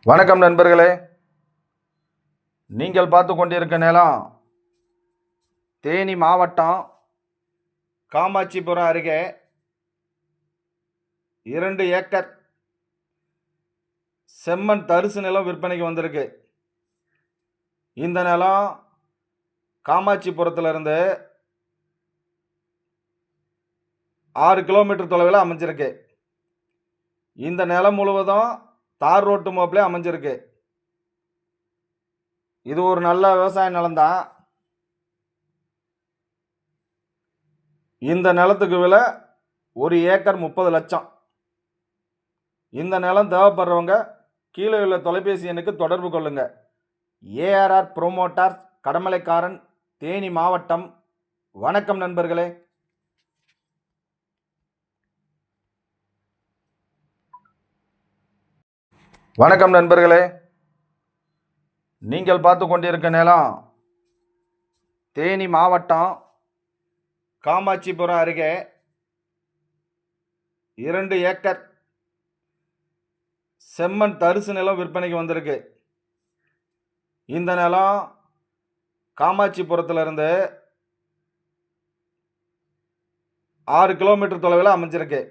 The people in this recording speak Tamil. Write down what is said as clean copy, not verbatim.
வணக்கம் நண்பர்களே, நீங்கள் பார்த்து கொண்டிருக்க நிலம் தேனி மாவட்டம் காமாட்சிபுரம் அருகே 2 ஏக்கர் செம்மண் தரிசு நிலம் விற்பனைக்கு வந்திருக்கு. இந்த நிலம் காமாட்சிபுரத்திலிருந்து 6 கிலோமீட்டர் தொலைவில் அமைஞ்சிருக்கு. இந்த நிலம் முழுவதும் தார் ரோட்டு மோப்பிலே அமைஞ்சிருக்கு. இது ஒரு நல்ல விவசாய நிலம்தான். இந்த நிலத்துக்கு விலை 1 ஏக்கர் 30 லட்சம். இந்த நிலம் தேவைப்படுறவங்க கீழே உள்ள தொலைபேசி எண்ணுக்கு தொடர்பு கொள்ளுங்க. ஏஆர்ஆர் ப்ரோமோட்டார், கடமலைக்காரன், தேனி மாவட்டம். வணக்கம் நண்பர்களே. வணக்கம் நண்பர்களே, நீங்கள் பார்த்து கொண்டிருக்க நிலம் தேனி மாவட்டம் காமாட்சிபுரம் அருகே 2 ஏக்கர் செம்மண் தரிசு நிலம் விற்பனைக்கு வந்திருக்கு. இந்த நிலம் காமாட்சிபுரத்திலிருந்து 6 கிலோமீட்டர் தொலைவில் அமைஞ்சிருக்கு.